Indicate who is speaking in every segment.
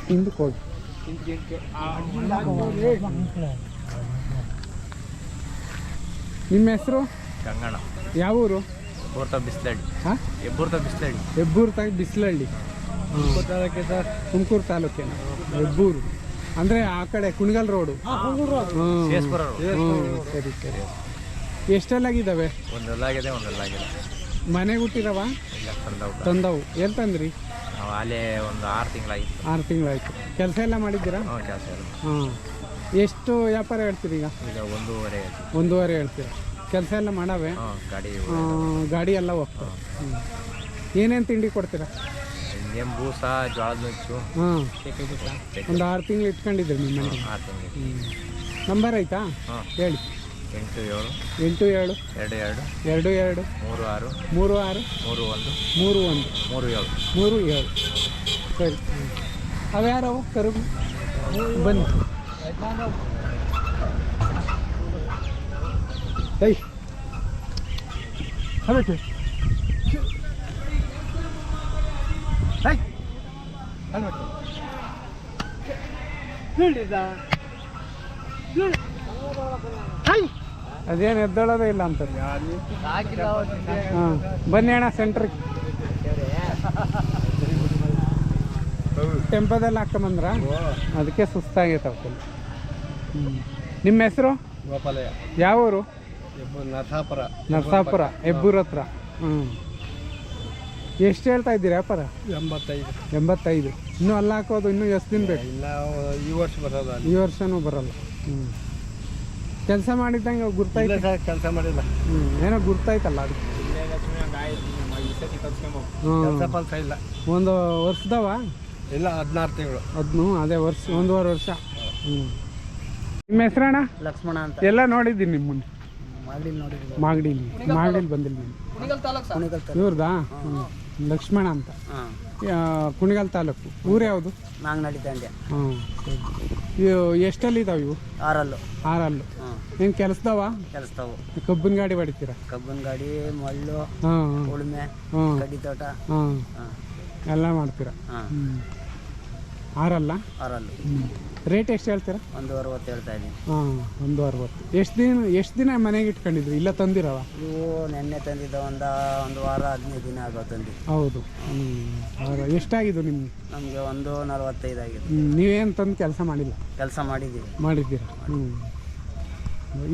Speaker 1: ಹಿಂದಕ್ಕೆ ಹೋಗಿ. ನಿಮ್ಮ ಹೆಸರು?
Speaker 2: ಗಂಗಣ್ಣ.
Speaker 1: ಯಾವ ಊರು?
Speaker 2: ಬಿಸ್ಲಹಳ್ಳಿ.
Speaker 1: ಹಾಂ, ಹೆಬ್ಬೂರು ಬಿಸ್ಲಹಳ್ಳಿ. ತುಮಕೂರು ತಾಲೂಕೇನ? ಹೆಬ್ಬೂರು ಅಂದರೆ ಆ ಕಡೆ ಕುಣಿಗಲ್ ರೋಡು. ಸರಿ ಸರಿ. ಎಷ್ಟೆಲ್ಲಾಗಿದ್ದಾವೆ?
Speaker 2: ಒಂದಲ್ಲಾಗಿದೆ, ಒಂದಲ್ಲಾಗಿದೆ.
Speaker 1: ಮನೆಗೆ ಹುಟ್ಟಿರವ? ತಂದವು. ಎಲ್ಲಿ ತಂದ್ರಿ?
Speaker 2: ಅಲ್ಲೇ ಒಂದು 6 ತಿಂಗಳಾಗಿತ್ತು.
Speaker 1: 6 ತಿಂಗಳಾಯ್ತು. ಕೆಲಸ ಎಲ್ಲ ಮಾಡಿದ್ದೀರಾ?
Speaker 2: ಕೆಲಸ ಎಲ್ಲ.
Speaker 1: ಹಾಂ. ಎಷ್ಟು ವ್ಯಾಪಾರ ಹೇಳ್ತೀರಿ ಈಗ?
Speaker 2: ಈಗ 1.5.
Speaker 1: 1.5 ಹೇಳ್ತೀರಾ? ಕೆಲಸ ಎಲ್ಲ ಮಾಡಾವೆ? ಗಾಡಿ ಎಲ್ಲ ಹೋಗ್ತವೆ. ಏನೇನು ತಿಂಡಿ ಕೊಡ್ತೀರಾ?
Speaker 2: ಬೂಸ, ಜೋಳದ ನುಚ್ಚು.
Speaker 1: ಹಾಂ, ಒಂದು 6 ತಿಂಗಳು ಇಟ್ಕೊಂಡಿದ್ರಿ ನಿಮ್ಮ ಮನೆ?
Speaker 2: 6 ತಿಂಗಳು.
Speaker 1: ನಂಬರ್ ಆಯ್ತಾ? ಹೇಳಿ.
Speaker 2: 87
Speaker 1: 22
Speaker 2: 36
Speaker 1: 37. ಸರಿ. ಅವ್ಯಾರವು ಕರು? ಬನ್ನಿ. ಹೈ ಅದಕ್ಕೆ ಹೈ ಅದೇನು ಎದ್ದೋಳೋದೇ ಇಲ್ಲ ಅಂತ. ಹಾಂ, ಬನ್ನಿ ಅಣ್ಣ ಸೆಂಟ್ರಿಗೆ. ಟೆಂಪೋದಲ್ಲಿ ಹಾಕೊಂಬಂದ್ರ? ಅದಕ್ಕೆ ಸುಸ್ತಾಗೈತೆ ಅವಕ್ಕಲ್ಲಿ. ನಿಮ್ಮ ಹೆಸರು?
Speaker 2: ಗೋಪಾಲಯ್ಯ.
Speaker 1: ಯಾವ ಊರು? ನರಸಾಪುರ. ಹೆಬ್ಬೂರ್ ಹತ್ರ. ಎಷ್ಟು ಹೇಳ್ತಾ ಇದ್ದೀರಿ ವ್ಯಾಪಾರ? 85. ಇನ್ನೂ ಅಲ್ಲ ಹಾಕೋದು ಇನ್ನೂ ಎಷ್ಟು ದಿನ ಬೇಕು?
Speaker 2: ಈ ವರ್ಷ ಬರೋಲ್ಲ.
Speaker 1: ಈ ವರ್ಷನೂ ಬರಲ್ಲ. ಕೆಲಸ ಮಾಡಿದ್ದಂಗೆ ಗುರ್ತಾಯ್ತು?
Speaker 2: ಕೆಲಸ ಮಾಡಿಲ್ಲ.
Speaker 1: ಏನೋ ಗುರ್ತಾಯ್ತಲ್ಲ ಅದಕ್ಕೆ.
Speaker 2: ಇಲ್ಲ.
Speaker 1: ಒಂದು ವರ್ಷದವ?
Speaker 2: ಇಲ್ಲ, 16 ತಿಂಗಳು.
Speaker 1: ಅದೇ ವರ್ಷ, 1.5 ವರ್ಷ. ನಿಮ್ಮ ಹೆಸರಣ್ಣ?
Speaker 3: ಲಕ್ಷ್ಮಣ ಅಂತ.
Speaker 1: ಎಲ್ಲ ನೋಡಿದ್ದೀನಿ ನಿಮ್ಮನ್ನು. ಮಾಗಡಿಲಿ ಬಂದಿಲ್ಲ ನಾನು. ಇವ್ರದಾ? ಲಕ್ಷ್ಮಣ ಅಂತ. ಕುಣಿಗಲ್ ತಾಲೂಕು. ಊರು ಯಾವುದು?
Speaker 3: ನಾಂಗನಹಳ್ಳಿ ತಂದೆ.
Speaker 1: ಹಾಂ, ಸರಿ. ಎಷ್ಟಲ್ಲಿ ಇದಾವೆ ಇವು? 6. ಏನು ಕೆಲಸದವ? ಕಬ್ಬಿನ ಗಾಡಿ ಹೊಡಿತೀರಾ?
Speaker 3: ಕಬ್ಬಿನ ಗಾಡಿ, ಮಳ್ಳು, ಉಳುಮೆ, ಕಡ್ಡಿ ತೋಟ.
Speaker 1: ಎಲ್ಲ ಮಾಡ್ತೀರಾ? 6. ರೇಟ್ ಎಷ್ಟು ಹೇಳ್ತೀರಾ?
Speaker 3: 1.60 ಹೇಳ್ತಾ ಇದ್ದೀನಿ.
Speaker 1: 1.60. ಎಷ್ಟು ದಿನ ಮನೆಗೆ ಇಟ್ಕೊಂಡಿದ್ರಿ? ಇಲ್ಲ ತಂದಿರವ?
Speaker 3: ಇವು ನೆನ್ನೆ ತಂದಿದ್ದ. ಒಂದು ವಾರ 15 ದಿನ ಆಗೋ ತಂದು.
Speaker 1: ಹೌದು. ಎಷ್ಟಾಗಿದ್ದು ನಿಮ್ಗೆ?
Speaker 3: ನಮಗೆ 1.45 ಆಗಿದೆ.
Speaker 1: ನೀವೇನು ತಂದು ಕೆಲಸ ಮಾಡಿಲ್ಲ?
Speaker 3: ಕೆಲಸ ಮಾಡಿದ್ದೀರಾ?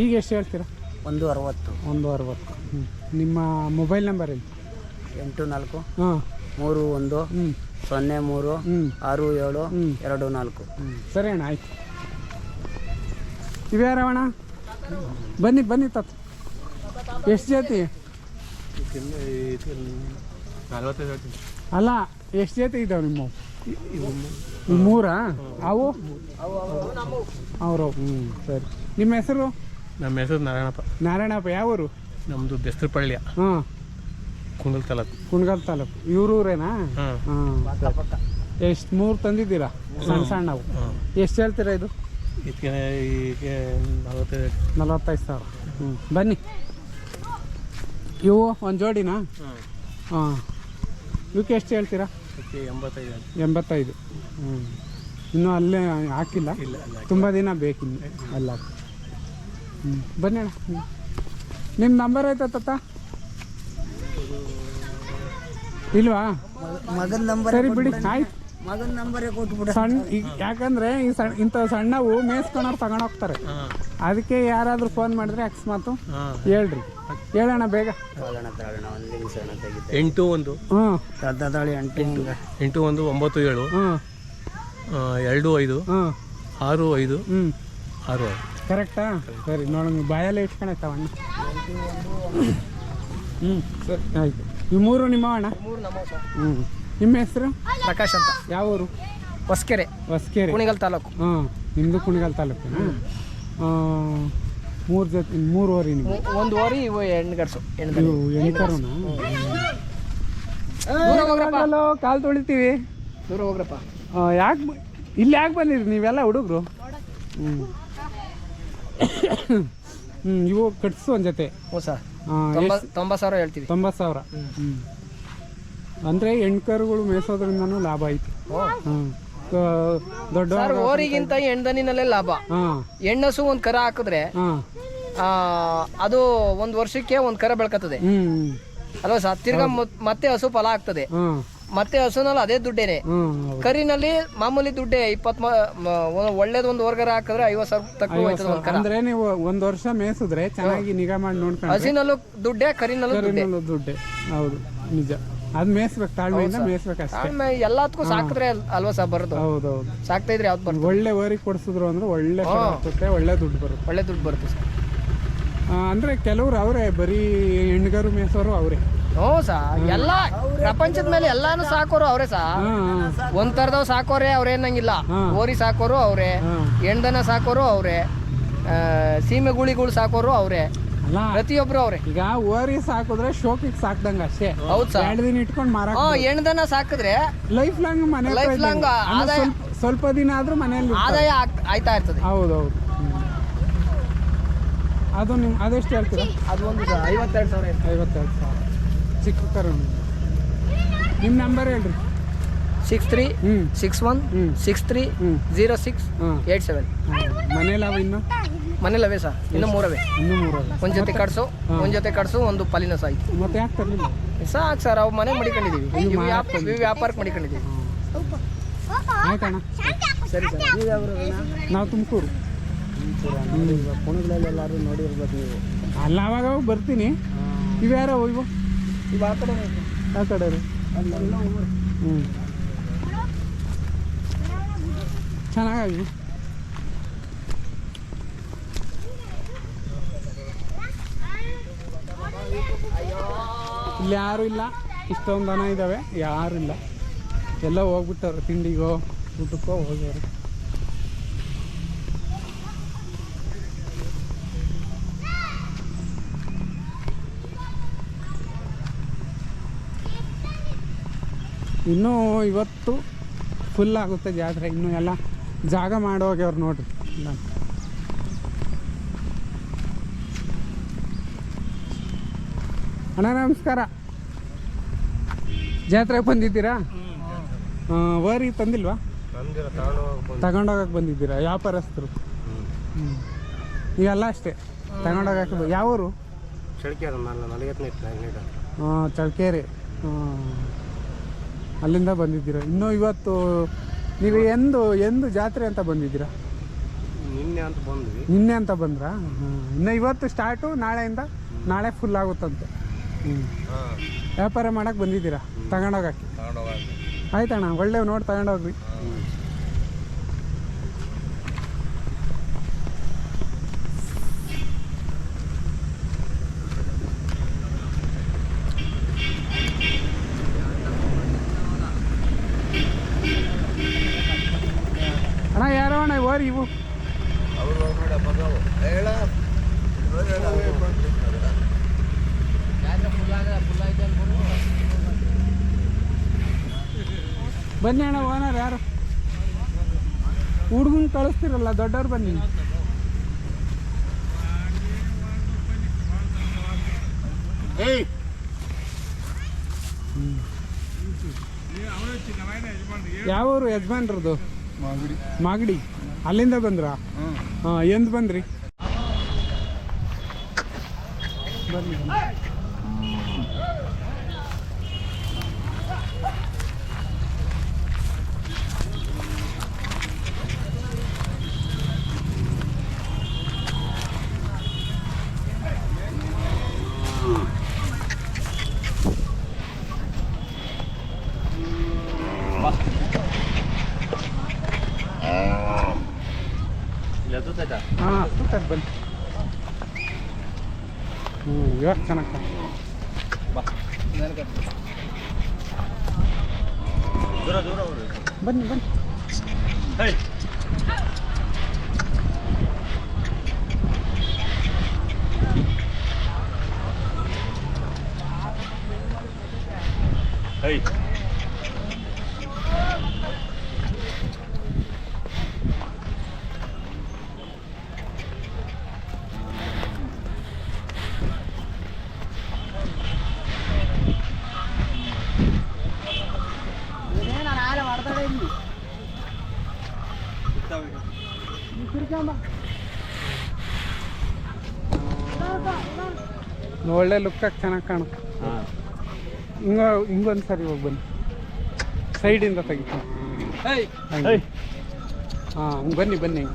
Speaker 1: ಈಗ ಎಷ್ಟು ಹೇಳ್ತೀರಾ?
Speaker 3: 1.60.
Speaker 1: 1.60. ನಿಮ್ಮ ಮೊಬೈಲ್ ನಂಬರ್ ಹೇಳಿ.
Speaker 3: 84
Speaker 1: 31
Speaker 3: 03 67 24.
Speaker 1: ಸರಿ ಅಣ್ಣ, ಆಯ್ತು. ಇವ್ಯಾರವಣ್ಣ? ಬನ್ನಿ ತತ್. ಎಷ್ಟು ಜೊತೆ?
Speaker 2: 45.
Speaker 1: ಅಲ್ಲ, ಎಷ್ಟು ಜೊತೆ ಇದ್ದಾವೆ ನಿಮ್ಮ? 3? ಅವು ಅವರು? ಸರಿ. ನಿಮ್ಮ ಹೆಸರು?
Speaker 2: ನಮ್ಮ ಹೆಸರು
Speaker 1: ನಾರಾಯಣಪ್ಪ. ಯಾವ ಊರು?
Speaker 2: ನಮ್ಮದು ಬೆಸ್ತರಪಳ್ಳಿ.
Speaker 1: ಹಾಂ, ಕುಣಿಗಲ್ ತಾಲೂಕು. ಇವ್ರೂರೇನಾ? ಹಾಂ. ಎಷ್ಟು 3 ತಂದಿದ್ದೀರಾ? ಸಣ್ಣವು. ಎಷ್ಟು ಹೇಳ್ತೀರಾ ಇದು? 45,000. ಬನ್ನಿ. ಇವು ಒಂದು ಜೋಡಿನಾ? ಹಾಂ. ಇವಕ್ಕೆ ಎಷ್ಟು ಹೇಳ್ತೀರಾ? 85. ಇನ್ನೂ ಅಲ್ಲೇ ಹಾಕಿಲ್ಲ? ತುಂಬ ದಿನ ಬೇಕಿನ್ನು ಅಲ್ಲ. ಬನ್ನಿ ಅಣ್ಣ. ನಿಮ್ಮ ನಂಬರ್ ಆಯ್ತಾ ತಾತ? ಇಲ್ವಾ?
Speaker 3: ಮಗನ ನಂಬರ್.
Speaker 1: ಸರಿ ಬಿಡಿ, ಆಯ್ತು.
Speaker 3: ಮಗನ ನಂಬರೇ ಕೊಟ್ಬಿಡ.
Speaker 1: ಯಾಕಂದ್ರೆ ಇಂಥ ಸಣ್ಣವು ಮೇಯಿಸ್ಕೊಂಡವ್ರು ತಗೊಂಡೋಗ್ತಾರೆ. ಅದಕ್ಕೆ ಯಾರಾದರೂ ಫೋನ್ ಮಾಡಿದ್ರೆ ಅಕಸ್ಮಾತು ಹೇಳ್ರಿ. ಹೇಳೋಣ ಬೇಗ.
Speaker 2: 81 81 97 25 65 65.
Speaker 1: ಕರೆಕ್ಟಾ? ಸರಿ, ನೋಡೋಣ. ಬಾಯಲ್ಲೇ ಇಟ್ಕೊಳತ್ತವಣ್ಣ. ಸರಿ, ಆಯ್ತು. ಇವು 3 ನಿಮ್ಮವಣ್ಣ? ನಿಮ್ಮ ಹೆಸರು?
Speaker 3: ಪ್ರಕಾಶ್ ಅಂತ.
Speaker 1: ಯಾವ ಊರು?
Speaker 3: ಹೊಸಕೆರೆ. ಕುಣಿಗಲ್ ತಾಲೂಕು.
Speaker 1: ನಿಮ್ಮದು ಕುಣಿಗಲ್ ತಾಲೂಕು. 3 ಜೊತೆ 3 ಓರಿ ನಿಮ್ಮ?
Speaker 3: 1 ಓರಿ. ಇವು ಹೆಣ್ಗರ್ಸು.
Speaker 1: ಹೆಣ್ಕರುನಾ? ಕಾಲು ತೊಳಿತೀವಿ.
Speaker 3: ದೂರ ಹೋಗ್ರಪ್ಪ.
Speaker 1: ಯಾಕೆ ಇಲ್ಲಿ ಯಾಕೆ ಬಂದಿರಿ ನೀವೆಲ್ಲ ಹುಡುಗರು? ಇವು ಕಟ್ಸು ಒಂದು ಜೊತೆ.
Speaker 3: ಸರ್, 90,000 ಹೇಳ್ತೀವಿ.
Speaker 1: 90,000. ಅಂದರೆ ಹೆಣ್ಕರುಗಳು ಮೇಯಿಸೋದ್ರಿಂದನೂ ಲಾಭ ಐತಿ. ದೊಡ್ಡ
Speaker 4: ಸರ್ ಓರಿಗಿಂತ ಹೆಣ್ದನಿನಲ್ಲೇ ಲಾಭ.
Speaker 1: ಹಾಂ
Speaker 4: ಹೆಣ್ಣಸು ಒಂದ್ ಕರ ಹಾಕಿದ್ರೆ
Speaker 1: ಹಾಂ
Speaker 4: ಅದು ಒಂದ್ ವರ್ಷಕ್ಕೆ ಒಂದ್ ಕರ ಬೆಳ್ಕತ್ತದೆ
Speaker 1: ಹ್ಞೂ
Speaker 4: ಅಲ್ವಾ ಸರ್. ತಿರ್ಗಾ ಮತ್ತೆ ಹಸು ಫಲ ಆಗ್ತದೆ.
Speaker 1: ಹಾಂ
Speaker 4: ಮತ್ತೆ ಹಸುನಲ್ಲಿ ಅದೇ ದುಡ್ಡೇನೆ.
Speaker 1: ಹ್ಞೂ
Speaker 4: ಕರಿನಲ್ಲಿ ಮಾಮೂಲಿ ದುಡ್ಡೇ. ಒಳ್ಳೇದು ಒಂದು ಹೊರ್ಗರ ಹಾಕಿದ್ರೆ 50,000 ತಕ್ಕ ಹೋಯ್ತದೆ ಒಂದ್ ಕರ.
Speaker 1: ಅಂದ್ರೆ ನೀವು ಒಂದ್ ವರ್ಷ ಮೇಯಿಸಿದ್ರೆ ಚೆನ್ನಾಗಿ ನಿಗಾ ಮಾಡಿ ನೋಡ್ಕೊಂಡ್ರೆ
Speaker 4: ಹಸಿನಲ್ಲೂ ದುಡ್ಡೇ, ಕರಿನಲ್ಲೂ ದುಡ್ಡೇ.
Speaker 1: ದುಡ್ಡೆ. ಹೌದು ನಿಜ. ಅದ್ ಮೇಯಿಸ್ಬೇಕು, ತಾಳ್ಮೆಯಿಂದ ಮೇಯಿಸ್ಬೇಕು ಅಷ್ಟೇ.
Speaker 4: ಎಲ್ಲದಕ್ಕೂ ಸಾಕಿದ್ರೆ ಅಲ್ವಾ ಸರ್ ಬರೋದು.
Speaker 1: ಹೌದೌದು.
Speaker 4: ಸಾಕ್ತಾ ಇದ್ರೆ ಯಾವ್ದು ಬರುತ್ತೆ.
Speaker 1: ಒಳ್ಳೆ ಓರಿ ಕೊಡಿಸಿದ್ರು ಅಂದ್ರೆ ಒಳ್ಳೆ ಫಲ ಆಗ್ತದೆ, ಒಳ್ಳೆ ದುಡ್ಡು ಬರುತ್ತೆ.
Speaker 4: ಒಳ್ಳೆ ದುಡ್ಡು ಬರುತ್ತೆ ಸರ್.
Speaker 1: ಅಂದ್ರೆ ಕೆಲವ್ರು ಅವರೇ ಬರೀ ಹೆಣ್ಗರು ಮೇಯಿಸೋರು ಅವರೇ.
Speaker 4: ಹ್ಞೂ ಸಾ ಎಲ್ಲ ಪ್ರಪಂಚದ ಮೇಲೆ ಎಲ್ಲಾನು ಸಾಕೋರು ಅವರೇ ಸಾ. ಒಂದ್ ತರದವ್ ಸಾಕೋರೆ ಅವ್ರೇನಂಗಿಲ್ಲ. ಓರಿ ಸಾಕೋರು ಅವ್ರೆ, ಹೆಣ್ದನ ಸಾಕೋರು ಅವ್ರೆ, ಸೀಮೆ ಗುಳಿಗಳು ಸಾಕೋರು ಅವ್ರೆ,
Speaker 1: ಅಲ್ಲ
Speaker 4: ಪ್ರತಿಯೊಬ್ರು ಅವ್ರೆ.
Speaker 1: ಈಗ ಓರಿ ಸಾಕಿದ್ರೆ ಶೋಕಿಗೆ ಸಾಕ್ದಂಗ ಅಷ್ಟೇ.
Speaker 4: ಹೌದ್ ಸರ್.
Speaker 1: 2 ದಿನ ಇಟ್ಕೊಂಡು ಮಾರ.
Speaker 4: ಹೆಣ್ದನ ಸಾಕಿದ್ರೆ
Speaker 1: ಲೈಫ್ ಲಾಂಗ್ ಮನೆ
Speaker 4: ಲೈಫ್ ಲಾಂಗ್ ಆದಾಯ,
Speaker 1: ಸ್ವಲ್ಪ ದಿನ ಆದ್ರೂ ಮನೆಯಲ್ಲಿ
Speaker 4: ಆದಾಯ ಆಯ್ತಾ ಇರ್ತದೆ.
Speaker 1: ಹೌದೌದು. ಅದು ಅದೆಷ್ಟು ಹೇಳ್ತೀರಾ?
Speaker 4: ಅದು ಒಂದು 52,000.
Speaker 1: 52,000 ಚಿಕ್ಕ ಕರು. ನಿಮ್ಮ ನಂಬರ್ ಹೇಳ್ರಿ.
Speaker 4: 6361630687.
Speaker 1: ಮನೇಲಿ ಅವ ಇನ್ನು
Speaker 4: ಮನೇಲವೇ ಸರ್, ಇನ್ನು 3 ಅವೆ.
Speaker 1: ಇನ್ನೂ 3
Speaker 4: ಒಂದ್ ಜೊತೆ ಕಟ್ಸು, ಒಂದು ಪಲಿನ ಸಾಯ್ತು.
Speaker 1: ಮತ್ತೆ ಯಾಕೆ ತರಲಿಲ್ಲ?
Speaker 4: ಸಾಕು ಸರ್, ಅವು ಮನೆ ಮಡಿಕೊಂಡಿದೀವಿ, ವ್ಯಾಪಾರಕ್ಕೆ ಮಡಿಕೊಂಡಿದೀವಿ.
Speaker 1: ಆಯ್ತಣ್ಣ,
Speaker 4: ಸರಿ ಸರ್.
Speaker 1: ನಾವು ತುಮಕೂರು.
Speaker 3: ಕುಣಿಗಳೆಲ್ಲಾರು ನೋಡಿರ್ಬೋದು ನೀವು.
Speaker 1: ಅಲ್ಲ ಅವಾಗ ಬರ್ತೀನಿ. ಇವ್ಯಾರ ಇವು
Speaker 4: ಆ ಕಡೆ
Speaker 1: ಆ ಕಡೆ ರೀ. ಚೆನ್ನಾಗಿ ಇಲ್ಲಿ ಯಾರು ಇಲ್ಲ. ಇಷ್ಟೊಂದು ದನ ಇದ್ದಾವೆ, ಯಾರು ಇಲ್ಲ. ಎಲ್ಲ ಹೋಗ್ಬಿಟ್ಟವ್ರು, ತಿಂಡಿಗೋ ಊಟಕ್ಕೋ ಹೋಗ್ಯವ್ರು. ಇನ್ನೂ ಇವತ್ತು ಫುಲ್ ಆಗುತ್ತೆ ಜಾತ್ರೆ. ಇನ್ನೂ ಎಲ್ಲ ಜಾಗ ಮಾಡೋಗ್ಯವ್ರು ನೋಡ್ರಿ. ಅಣ್ಣ ನಮಸ್ಕಾರ. ಜಾತ್ರೆಗೆ ಬಂದಿದ್ದೀರಾ? ಓರಿ ತಂದಿಲ್ವಾ? ತಗೊಂಡೋಗಕ್ಕೆ ಬಂದಿದ್ದೀರಾ? ವ್ಯಾಪಾರಸ್ಥರು ಇವೆಲ್ಲ ಅಷ್ಟೇ ತಗೊಂಡೋಗಕ್ಕೆ. ಯಾವೂರು? ಚಳ್ಕೇರಿ. ಅಲ್ಲಿಂದ ಬಂದಿದ್ದೀರಾ? ಇನ್ನೂ ಇವತ್ತು ನೀವು ಎಂದು ಜಾತ್ರೆ ಅಂತ ಬಂದಿದ್ದೀರಾ? ನಿನ್ನೆ ಅಂತ ಬಂದ್ರಾ? ಇನ್ನು ಇವತ್ತು ಸ್ಟಾರ್ಟು, ನಾಳೆ ಫುಲ್ ಆಗುತ್ತಂತೆ. ವ್ಯಾಪಾರ ಮಾಡಕ್ಕೆ ಬಂದಿದ್ದೀರಾ? ತಗೊಂಡೋಗಕ್ಕೆ. ಆಯ್ತಣ್ಣ, ಒಳ್ಳೆ ನೋಡಿ ತಗೊಂಡೋಗ್ರಿ. ಅಣ್ಣ ಯಾರೋ ಅಣ್ಣ ಓರಿ ಇವು? ಬನ್ನಿ ಅಣ್ಣ, ಓನರ್ ಯಾರು? ಹುಡುಗನ್ ಕಳಿಸ್ತಿರಲ್ಲ, ದೊಡ್ಡವ್ರು ಬನ್ನಿ. ಯಾವೂರು ಯಜಮಾನ್ರದ್ದು? ಮಾಗಡಿ. ಅಲ್ಲಿಂದ ಬಂದ್ರಾ? ಹಾಂ. ಎಂದು ಬಂದ್ರಿ? ಬನ್ನಿ. ಹಾಂ, ಸೂಪರ್. ಬನ್ನಿ. ಇವಾಗ ಚೆನ್ನಾಗಿ ಬನ್ನಿ ಬನ್ನಿ. ಒಳ್ಳೆ ಲುಕ್ಕಾಗಿ ಚೆನ್ನಾಗಿ ಕಾಣುತ್ತೆ. ಹಿಂಗೊಂದು ಸರಿ ಹೋಗಿ ಬನ್ನಿ, ಸೈಡಿಂದ ತೆಗಿತೀನಿ. ಹಾಂ ಹಂಗೆ ಬನ್ನಿ ಬನ್ನಿ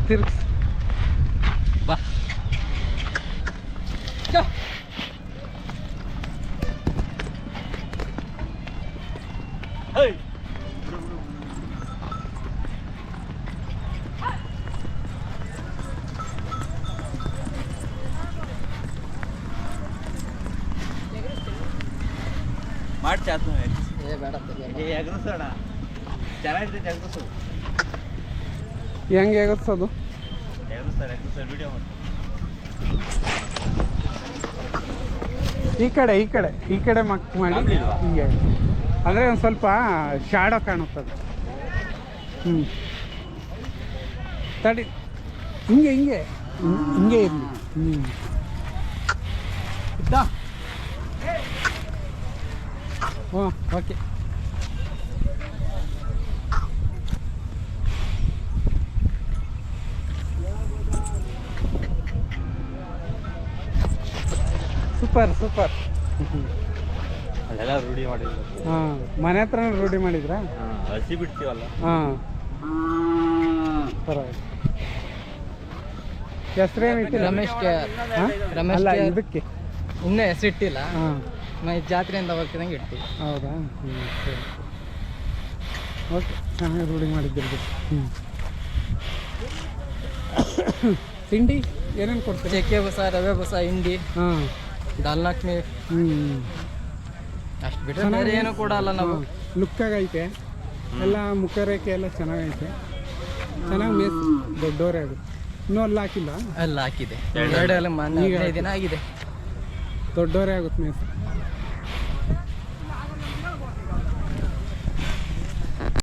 Speaker 1: ತಿರ್ಗಿಸಿ
Speaker 2: ಬಾ.
Speaker 5: ಮಾಡಿ ಚಾತು
Speaker 4: ಏ ಬೇಡ
Speaker 5: ಎಗರಿಸೋಣ, ಚೆನ್ನಾಗಿರ್ತೈತೆ ಎಗರಿಸು.
Speaker 1: ಹೆಂಗೆ ಎಗರ್ಸೋದು?
Speaker 5: ಎಗರಿಸ್ತಾರೆ ವಿಡಿಯೋ ಮಾಡಿ.
Speaker 1: ಈ ಕಡೆ ಮಕ್ ಮಾಡಿ ಹೀಗೆ, ಅಂದರೆ ಒಂದು ಸ್ವಲ್ಪ ಶಾಡೋ ಕಾಣುತ್ತದೆ. ತಡಿ, ಹಿಂಗೆ ಇರಲಿ. ಹ್ಞೂ ಓಕೆ. ಸೂಪರ್.
Speaker 5: ಅಲ್ಲೆಲ್ಲ ರೂಢಿ ಮಾಡಿದ್ರು.
Speaker 1: ಹಾಂ, ಮನೆ ಹತ್ರ ರೂಢಿ ಮಾಡಿದ್ರಾ?
Speaker 5: ಹಸಿ ಬಿಡ್ತೀವಲ್ಲ.
Speaker 1: ಹಾಂ, ಪರವಾಗಿಲ್ಲ. ಹೆಸ್ರೇನು
Speaker 4: ರಮೇಶ್ ಕೆ ಆರ್. ರಮೇಶ್
Speaker 1: ಅಲ್ಲ,
Speaker 4: ಕೆ ಆರ್.
Speaker 1: ಇದಕ್ಕೆ
Speaker 4: ಇನ್ನೂ ಹೆಸರಿಟ್ಟಿಲ್ಲ,
Speaker 1: ಹಾಂ.
Speaker 4: ಜಾತ್ರೆಯಿಂದ ಹೋಗ್ತಿದಂಗೆ ಇಡ್ತೀವಿ.
Speaker 1: ಹೌದಾ? ಸರಿ. ಓಕೆ, ಚೆನ್ನಾಗಿ ರೂಢಿ ಮಾಡಿದ್ದೀರಿ. ತಿಂಡಿ ಏನೇನು ಕೊಡ್ತೀರಿ?
Speaker 4: ಚಕ್ಕೆ ಬಸ, ರವೆ ಬಸ, ಹಿಂಡಿ,
Speaker 1: ಹಾಂ.
Speaker 4: ಡಾಲ್ನಾಕ್ನಿ, ಅಷ್ಟು ಬಿಟ್ಟರೆ ಬೇರೆ ಏನು ಕೊಡಲ್ಲ ನಾವು.
Speaker 1: ಲುಕ್ಕಾಗೈತೆ ಎಲ್ಲ, ಮುಖರೇಖೆ ಎಲ್ಲ ಚೆನ್ನಾಗೈತೆ, ಚೆನ್ನಾಗಿ ಮೇಸ್ ದೊಡ್ಡವರೇ ಆಗುತ್ತೆ. ಇನ್ನೂ ಅಲ್ಲಿ ಹಾಕಿಲ್ಲ?
Speaker 4: ಎಲ್ಲ ಹಾಕಿದೆ, 2 ದಿನ ಆಗಿದೆ.
Speaker 1: ದೊಡ್ಡವರೇ ಆಗುತ್ತೆ ಮೇಸ್.